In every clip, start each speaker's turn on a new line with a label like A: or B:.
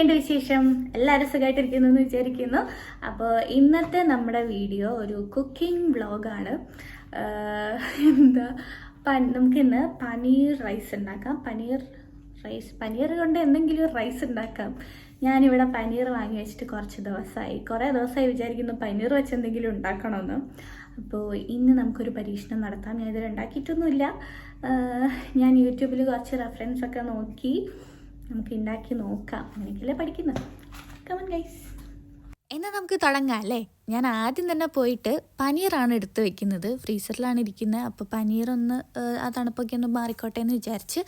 A: എന്തൊക്കെയുണ്ട് വിശേഷം? എല്ലാവരും സുഖമായിട്ടിരിക്കുന്നു എന്ന് വിചാരിക്കുന്നു. അപ്പോൾ ഇന്നത്തെ നമ്മുടെ വീഡിയോ ഒരു കുക്കിംഗ് വ്ളോഗാണ്. എന്താ നമുക്കിന്ന് പനീർ റൈസ് ഉണ്ടാക്കാം. പനീർ കൊണ്ട് എന്തെങ്കിലും റൈസ് ഉണ്ടാക്കാം. ഞാനിവിടെ പനീർ വാങ്ങി വെച്ചിട്ട് കുറേ ദിവസമായി വിചാരിക്കുന്നു പനീർ വെച്ച് എന്തെങ്കിലും ഉണ്ടാക്കണമെന്ന്. അപ്പോൾ ഇന്ന് നമുക്കൊരു പരീക്ഷണം നടത്താം. ഞാൻ ഇതിൽ ഉണ്ടാക്കിയിട്ടൊന്നുമില്ല. ഞാൻ യൂട്യൂബിൽ കുറച്ച് റെഫറൻസൊക്കെ നോക്കി നമുക്ക് ഉണ്ടാക്കി നോക്കാം. അങ്ങനെയൊക്കെയല്ലേ പഠിക്കുന്നത്. കമൺ ഗൈസ്, എന്നാൽ നമുക്ക് തുടങ്ങാം അല്ലേ? ഞാൻ ആദ്യം തന്നെ പോയിട്ട് പനീറാണ് എടുത്ത് വെക്കുന്നത്. ഫ്രീസറിലാണ് ഇരിക്കുന്നത്. അപ്പോൾ പനീറൊന്ന് ആ തണുപ്പൊക്കെ ഒന്ന് മാറിക്കോട്ടെ എന്ന് വിചാരിച്ച്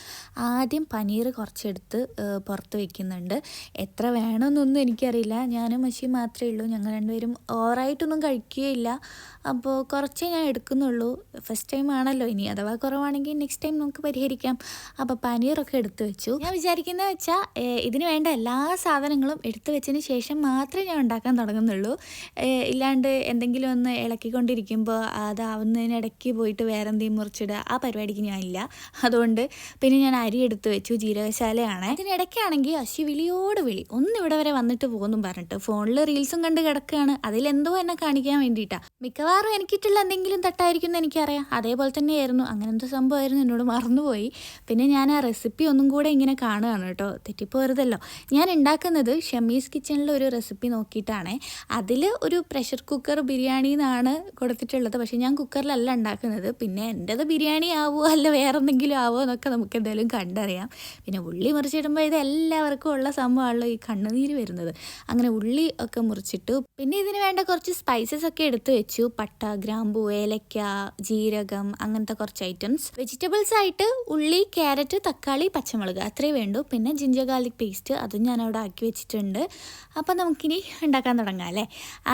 A: ആദ്യം പനീർ കുറച്ചെടുത്ത് പുറത്ത് വയ്ക്കുന്നുണ്ട്. എത്ര വേണമെന്നൊന്നും എനിക്കറിയില്ല. ഞാനും മഷി മാത്രമേ ഉള്ളൂ. ഞങ്ങൾ രണ്ടുപേരും ഓവറായിട്ടൊന്നും കഴിക്കുകയില്ല. അപ്പോൾ കുറച്ചേ ഞാൻ എടുക്കുന്നുള്ളൂ. ഫസ്റ്റ് ടൈം ആണല്ലോ. ഇനി അഥവാ കുറവാണെങ്കിൽ നെക്സ്റ്റ് ടൈം നമുക്ക് പരിഹരിക്കാം. അപ്പോൾ പനീറൊക്കെ എടുത്ത് വെച്ചു. ഞാൻ വിചാരിക്കുന്നത് വെച്ചാൽ ഇതിന് വേണ്ട എല്ലാ സാധനങ്ങളും എടുത്ത് വെച്ചതിന് ശേഷം മാത്രമേ ഞാൻ ഉണ്ടാക്കാൻ തുടങ്ങുന്നുള്ളൂ. ഇല്ലാണ്ട് എന്തെങ്കിലും ഒന്ന് ഇളക്കിക്കൊണ്ടിരിക്കുമ്പോൾ അതാവുന്നതിനിടയ്ക്ക് പോയിട്ട് വേറെ എന്തെങ്കിലും മുറിച്ചിടുക, ആ പരിപാടിക്ക് ഞാനില്ല. അതുകൊണ്ട് പിന്നെ ഞാൻ അരി എടുത്ത് വെച്ചു. ജീരകശാലയാണ്. ഇതിനിടയ്ക്കാണെങ്കിൽ അശി വിളിയോട് വിളി ഒന്നിവിടെ വരെ വന്നിട്ട് പോകുന്നു പറഞ്ഞിട്ട് ഫോണിൽ റീൽസും കണ്ട് കിടക്കുകയാണ്. അതിലെന്തോ എന്നെ കാണിക്കാൻ വേണ്ടിയിട്ടാണ്. മിക്കവാറും എനിക്കിട്ടുള്ള എന്തെങ്കിലും തട്ടായിരിക്കും എന്ന് എനിക്കറിയാം. അതേപോലെ തന്നെയായിരുന്നു. അങ്ങനത്തെ സംഭവമായിരുന്നു. എന്നോട് മറന്നുപോയി. പിന്നെ ഞാൻ ആ റെസിപ്പി ഒന്നും കൂടെ ഇങ്ങനെ കാണുകയാണ് കേട്ടോ. തെറ്റിപ്പോരുതല്ലോ. ഞാൻ ഉണ്ടാക്കുന്നത് ഷമീസ് കിച്ചണിൽ ഒരു റെസിപ്പി നോക്കിയിട്ടാണ്. അതിൽ ഒരു പ്രഷർ കുക്കർ ബിരിയാണി എന്നാണ് കൊടുത്തിട്ടുള്ളത്. പക്ഷേ ഞാൻ കുക്കറിലല്ല ഉണ്ടാക്കുന്നത്. പിന്നെ എൻ്റെത് ബിരിയാണി ആവുമോ അല്ല വേറെ എന്തെങ്കിലും ആവുമോ എന്നൊക്കെ നമുക്ക് എന്തായാലും കണ്ടറിയാം. പിന്നെ ഉള്ളി മുറിച്ചിടുമ്പോൾ ഇത് എല്ലാവർക്കും ഉള്ള സംഭവമാണല്ലോ ഈ കണ്ണുനീര് വരുന്നത്. അങ്ങനെ ഉള്ളി ഒക്കെ മുറിച്ചിട്ടു. പിന്നെ ഇതിന് വേണ്ട കുറച്ച് സ്പൈസസ് ഒക്കെ എടുത്ത് വെച്ചു. പട്ട, ഗ്രാമ്പൂ, ഏലക്ക, ജീരകം, അങ്ങനത്തെ കുറച്ച് ഐറ്റംസ്. വെജിറ്റബിൾസ് ആയിട്ട് ഉള്ളി, ക്യാരറ്റ്, തക്കാളി, പച്ചമുളക് അത്രേ വേണ്ടു. പിന്നെ ജിഞ്ചർ ഗാർലിക് പേസ്റ്റ് അതും ഞാൻ അവിടെ ആക്കി വെച്ചിട്ടുണ്ട്. അപ്പം നമുക്കിനി ഉണ്ടാക്കാൻ തുടങ്ങാം അല്ലേ?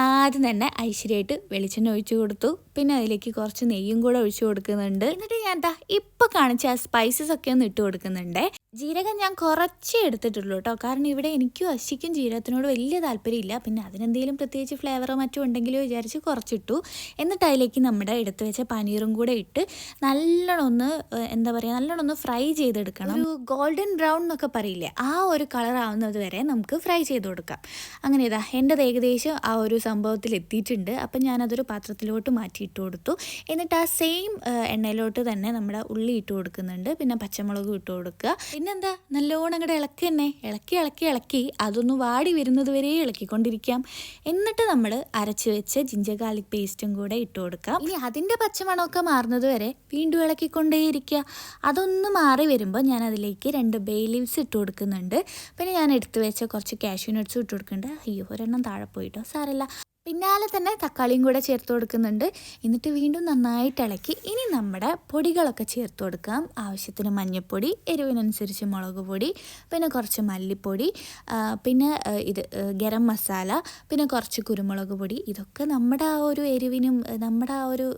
A: ആദ്യം തന്നെ ഐശ്വര്യമായിട്ട് വെളിച്ചെണ്ണ ഒഴിച്ചു കൊടുത്തു. പിന്നെ അതിലേക്ക് കുറച്ച് നെയ്യും കൂടെ ഒഴിച്ചു കൊടുക്കുന്നുണ്ട്. എന്നിട്ട് ഞാൻ ഇപ്പം കാണിച്ച ആ സ്പൈസസ് ഒക്കെ ഒന്ന് ഇട്ട് കൊടുക്കുന്നുണ്ട്. ജീരകം ഞാൻ കുറച്ചേ എടുത്തിട്ടുള്ളൂ കേട്ടോ. കാരണം ഇവിടെ എനിക്കും അശ്വിക്കും ജീരകത്തിനോട് വലിയ താല്പര്യമില്ല. പിന്നെ അതിനെന്തെങ്കിലും പ്രത്യേകിച്ച് ഫ്ലേവറോ മറ്റോ ഉണ്ടെങ്കിലോ വിചാരിച്ച് കുറച്ചിട്ടു. എന്നിട്ട് അതിലേക്ക് നമ്മുടെ എടുത്ത് വെച്ച പനീറും കൂടെ ഇട്ട് നല്ലോണം ഒന്ന് ഫ്രൈ ചെയ്തെടുക്കണം. ഒരു ഗോൾഡൻ ബ്രൗൺ എന്നൊക്കെ പറയില്ലേ, ആ ഒരു കളർ ആവുന്നത് വരെ നമുക്ക് ഫ്രൈ ചെയ്ത് കൊടുക്കാം. അങ്ങനെ എൻ്റെത് ഏകദേശം ആ ഒരു സംഭവത്തിൽ എത്തിയിട്ടുണ്ട്. അപ്പം ഞാനതൊരു പാത്രത്തിലോട്ട് മാറ്റിയിട്ട് കൊടുത്തു. എന്നിട്ട് ആ സെയിം എണ്ണയിലോട്ട് തന്നെ നമ്മുടെ ഉള്ളി ഇട്ട് കൊടുക്കുന്നുണ്ട്. പിന്നെ പച്ചമുളകും ഇട്ട് കൊടുക്കുക. പിന്നെന്താ, നല്ലോണം അങ്ങോട്ട് ഇളക്കി അതൊന്ന് വാടി വരുന്നത് വരെ ഇളക്കിക്കൊണ്ടിരിക്കാം. എന്നിട്ട് നമ്മൾ അരച്ച് വെച്ച ജിഞ്ചർ ഗാർലിക് പേസ്റ്റും കൂടെ ഇട്ട് കൊടുക്കാം. ഇനി അതിൻ്റെ പച്ചമണമൊക്കെ മാറുന്നത് വരെ വീണ്ടും ഇളക്കിക്കൊണ്ടേയിരിക്കുക. അതൊന്ന് മാറി വരുമ്പോൾ ഞാൻ അതിലേക്ക് 2 ബേ ലീവ്സ് ഇട്ട് കൊടുക്കുന്നുണ്ട്. പിന്നെ ഞാൻ എടുത്ത് വെച്ച കുറച്ച് കാഷ്യൂ നട്ട്സും ഇട്ട് കൊടുക്കുന്നുണ്ട്. അയ്യോ, ഒരെണ്ണം താഴെ പോയിട്ടോ, സാരമില്ല. പിന്നാലെ തന്നെ തക്കാളിയും കൂടെ ചേർത്ത് കൊടുക്കുന്നുണ്ട്. എന്നിട്ട് വീണ്ടും നന്നായിട്ട് ഇളക്കി ഇനി നമ്മുടെ പൊടികളൊക്കെ ചേർത്ത് കൊടുക്കാം. ആവശ്യത്തിന് മഞ്ഞൾപ്പൊടി, എരിവിനനുസരിച്ച് മുളക് പൊടി, പിന്നെ കുറച്ച് മല്ലിപ്പൊടി, പിന്നെ ഗരം മസാല, പിന്നെ കുറച്ച് കുരുമുളക് പൊടി. ഇതൊക്കെ നമ്മുടെ ആ ഒരു എരിവിനും നമ്മുടെ ആ ഒരു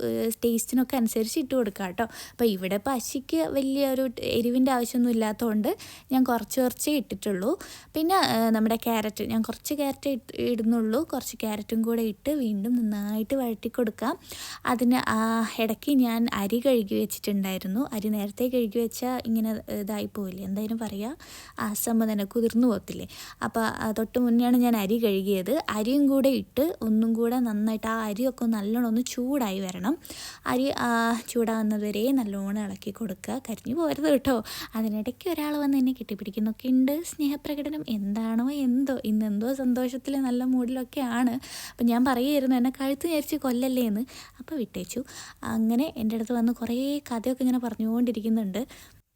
A: ടേസ്റ്റിനൊക്കെ അനുസരിച്ച് ഇട്ട് കൊടുക്കാം കേട്ടോ. അപ്പോൾ ഇവിടെ ഇപ്പോൾ അശ്വിക്ക് വലിയ ഒരു എരിവിൻ്റെ ആവശ്യമൊന്നും ഇല്ലാത്തതുകൊണ്ട് ഞാൻ കുറച്ചേ ഇട്ടിട്ടുള്ളൂ. പിന്നെ നമ്മുടെ ക്യാരറ്റ്, ഞാൻ കുറച്ച് ക്യാരറ്റ് ഇടുന്നുള്ളൂ. കുറച്ച് ക്യാരറ്റും കൂടെ ഇട്ട് വീണ്ടും നന്നായിട്ട് വഴറ്റി കൊടുക്കാം. അതിന് ഇടയ്ക്ക് ഞാൻ അരി കഴുകി വെച്ചിട്ടുണ്ടായിരുന്നു. അരി നേരത്തെ കഴുകി വെച്ചാൽ ഇങ്ങനെ ഇതായി പോയില്ലേ, എന്തായാലും പറയുക, അസമ്മ തന്നെ കുതിർന്നു പോകത്തില്ലേ. അപ്പോൾ തൊട്ട് മുന്നെയാണ് ഞാൻ അരി കഴുകിയത്. അരിയും കൂടെ ഇട്ട് ഒന്നും കൂടെ നന്നായിട്ട് ആ അരിയൊക്കെ നല്ലോണം ഒന്ന് ചൂടായി വരണം. അരി ചൂടാവുന്നത് വരെ നല്ലോണം ഇളക്കി കൊടുക്കുക. കരിഞ്ഞു പോരുത് കേട്ടോ. അതിനിടയ്ക്ക് ഒരാൾ വന്ന് എന്നെ കെട്ടിപ്പിടിക്കുന്നൊക്കെ ഉണ്ട്. സ്നേഹപ്രകടനം എന്താണോ എന്തോ, ഇന്നെന്തോ സന്തോഷത്തിൽ നല്ല മൂഡിലൊക്കെ ആണ്. അപ്പം ഞാൻ പറയുമായിരുന്നു എന്നെ കഴുത്ത് ഞെരിച്ച് കൊല്ലല്ലേ എന്ന്. അപ്പോൾ വിട്ടേച്ചു. അങ്ങനെ എൻ്റെ അടുത്ത് വന്ന് കുറേ കഥയൊക്കെ ഇങ്ങനെ പറഞ്ഞുകൊണ്ടിരിക്കുന്നുണ്ട്.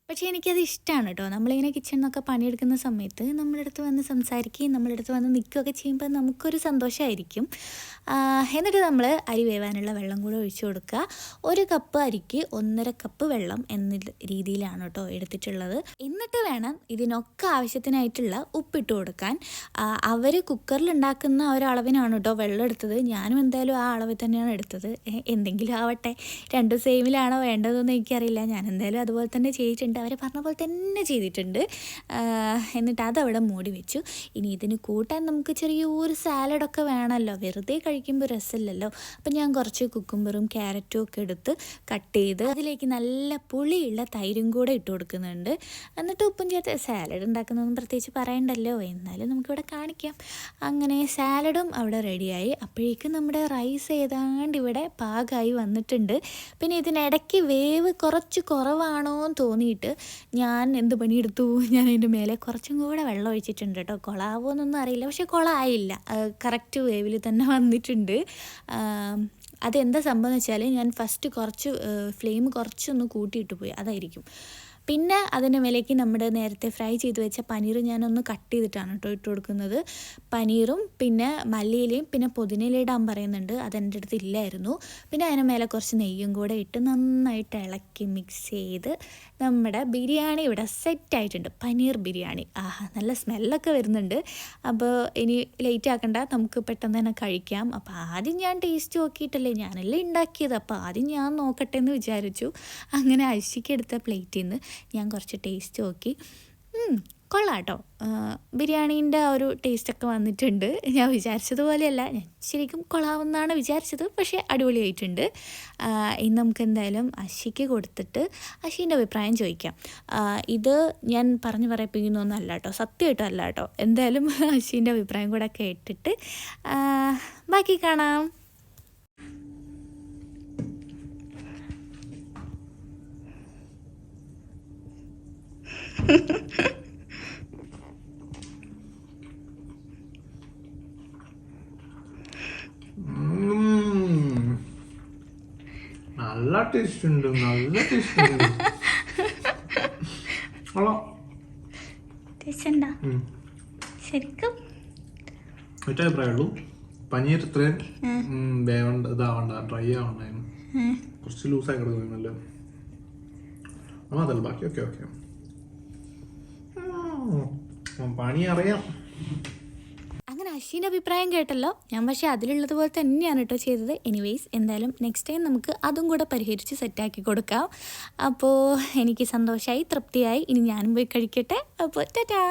A: പക്ഷേ എനിക്കത് ഇഷ്ടമാണ് കേട്ടോ. നമ്മളിങ്ങനെ കിച്ചണിന്നൊക്കെ പണിയെടുക്കുന്ന സമയത്ത് നമ്മുടെ അടുത്ത് വന്ന് സംസാരിക്കുകയും നമ്മുടെ അടുത്ത് വന്ന് നിൽക്കുകയൊക്കെ ചെയ്യുമ്പോൾ നമുക്കൊരു സന്തോഷമായിരിക്കും. എന്നിട്ട് നമ്മൾ അരി വേവാനുള്ള വെള്ളം കൂടെ ഒഴിച്ചു കൊടുക്കുക. 1 കപ്പ് അരിക്ക് 1.5 കപ്പ് വെള്ളം എന്ന രീതിയിലാണ് കേട്ടോ എടുത്തിട്ടുള്ളത്. എന്നിട്ട് വേണം ഇതിനൊക്കെ ആവശ്യത്തിനായിട്ടുള്ള ഉപ്പിട്ട് കൊടുക്കാൻ. അവർ കുക്കറിൽ ഉണ്ടാക്കുന്ന ഒരളവിനാണ് കേട്ടോ വെള്ളം എടുത്തത്. ഞാനും എന്തായാലും ആ അളവിൽ തന്നെയാണ് എടുത്തത്. എന്തെങ്കിലും ആവട്ടെ, രണ്ടും സെയിമിലാണോ വേണ്ടതെന്ന് എനിക്കറിയില്ല. ഞാൻ എന്തായാലും അതുപോലെ തന്നെ ചെയ്തിട്ടുണ്ട്. ചെയ്തിട്ടുണ്ട്, അവർ പറഞ്ഞ പോലെ തന്നെ ചെയ്തിട്ടുണ്ട്. എന്നിട്ട് അതവിടെ മൂടി വെച്ചു. ഇനി ഇതിന് കൂട്ടാൻ നമുക്ക് ചെറിയൊരു സാലഡൊക്കെ വേണമല്ലോ, വെറുതെ കഴിക്കുമ്പോൾ രസമില്ലല്ലോ. അപ്പം ഞാൻ കുറച്ച് കുക്കുംബറും ക്യാരറ്റും ഒക്കെ എടുത്ത് കട്ട് ചെയ്ത് അതിലേക്ക് നല്ല പുളിയുള്ള തൈരും കൂടെ ഇട്ട് കൊടുക്കുന്നുണ്ട്. എന്നിട്ട് ഉപ്പും ചേർത്ത് സാലഡ് ഉണ്ടാക്കുന്നതൊന്നും പ്രത്യേകിച്ച് പറയണ്ടല്ലോ, എന്നാലും നമുക്കിവിടെ കാണിക്കാം. അങ്ങനെ സാലഡും അവിടെ റെഡിയായി. അപ്പോഴേക്കും നമ്മുടെ റൈസ് ഏതാണ്ട് ഇവിടെ പാകമായി വന്നിട്ടുണ്ട്. പിന്നെ ഇതിനിടയ്ക്ക് വേവ് കുറച്ച് കുറവാണോ എന്ന് തോന്നിയിട്ട് ഞാൻ എന്ത് പണിയെടുത്തു, ഞാൻ അതിൻ്റെ മേലെ കുറച്ചും കൂടെ വെള്ളം ഒഴിച്ചിട്ടുണ്ട് കേട്ടോ. കൊളാവോ എന്നൊന്നും അറിയില്ല, പക്ഷേ കൊളായില്ല, കറക്റ്റ് വേവിൽ തന്നെ വന്നിട്ടുണ്ട്. അതെന്താ സംഭവം എന്ന് വെച്ചാൽ ഞാൻ ഫസ്റ്റ് കുറച്ച് ഫ്ലെയിം കുറച്ചൊന്ന് കൂട്ടിയിട്ട് പോയി, അതായിരിക്കും. പിന്നെ അതിൻ്റെ മേലേക്ക് നമ്മുടെ നേരത്തെ ഫ്രൈ ചെയ്ത് വെച്ച പനീർ ഞാനൊന്ന് കട്ട് ചെയ്തിട്ടാണ് കേട്ടോ ഇട്ട് കൊടുക്കുന്നത്. പനീറും പിന്നെ മല്ലിയിലയും പിന്നെ പുതിനയില ഇടാൻ പറയുന്നുണ്ട്, അതെൻ്റെ അടുത്ത് ഇല്ലായിരുന്നു. പിന്നെ അതിന് മേലെ കുറച്ച് നെയ്യും കൂടെ ഇട്ട് നന്നായിട്ട് ഇളക്കി മിക്സ് ചെയ്ത് നമ്മുടെ ബിരിയാണി ഇവിടെ സെറ്റായിട്ടുണ്ട്. പനീർ ബിരിയാണി. ആഹാ, നല്ല സ്മെല്ലൊക്കെ വരുന്നുണ്ട്. അപ്പോൾ ഇനി ലേറ്റ് ആക്കണ്ട, നമുക്ക് പെട്ടെന്ന് തന്നെ കഴിക്കാം. അപ്പോൾ ആദ്യം ഞാൻ ടേസ്റ്റ് നോക്കിയിട്ടല്ലേ, ഞാനല്ലേ ഉണ്ടാക്കിയത്, അപ്പോൾ ആദ്യം ഞാൻ നോക്കട്ടെ എന്ന് വിചാരിച്ചു. അങ്ങനെ അഴിച്ചിക്കെടുത്ത പ്ലേറ്റിൽ നിന്ന് ഞാൻ കുറച്ച് ടേസ്റ്റ് നോക്കി. കൊള്ളാം കേട്ടോ, ബിരിയാണീൻ്റെ ആ ഒരു ടേസ്റ്റൊക്കെ വന്നിട്ടുണ്ട്. ഞാൻ വിചാരിച്ചതുപോലെയല്ല, ഞാൻ ശരിക്കും കൊള്ളാമെന്നാണ് വിചാരിച്ചത്, പക്ഷേ അടിപൊളിയായിട്ടുണ്ട്. ഇന്ന് നമുക്ക് എന്തായാലും അശ്വിക്ക് കൊടുത്തിട്ട് അശ്വിൻ്റെ അഭിപ്രായം ചോദിക്കാം. ഇത് ഞാൻ പറഞ്ഞു പറയിപ്പിക്കുന്നൊന്നല്ല കേട്ടോ, സത്യമായിട്ടും അല്ല കേട്ടോ. എന്തായാലും അശ്വിൻ്റെ അഭിപ്രായം കൂടെ കേട്ടിട്ട് ബാക്കി കാണാം.
B: നല്ല ടേസ്റ്റ് ഉണ്ട്, നല്ല ടേസ്റ്റ് ഉണ്ട്.
A: ശരിക്കും
B: ഒറ്റ അഭിപ്രായമുള്ളൂ, പനീർ ഇത്രയും ഇതാവണ്ട, ഡ്രൈ ആവണ്ടായിരുന്നു, കുറച്ച് ലൂസായി കിടക്കുന്നല്ലോ. അതല്ല ബാക്കി ഓക്കെ ഓക്കെ, പണി അറിയാം.
A: അങ്ങനെ അശ്വിൻ്റെ അഭിപ്രായം കേട്ടല്ലോ. ഞാൻ പക്ഷേ അതിലുള്ളതുപോലെ തന്നെയാണ് കേട്ടോ ചെയ്തത്. എനിവേയ്സ്, എന്തായാലും നെക്സ്റ്റ് ടൈം നമുക്ക് അതും കൂടെ പരിഹരിച്ച് സെറ്റാക്കി കൊടുക്കാം. അപ്പോൾ എനിക്ക് സന്തോഷമായി, തൃപ്തിയായി. ഇനി ഞാനും പോയി കഴിക്കട്ടെ. അപ്പോൾ ടാറ്റാ.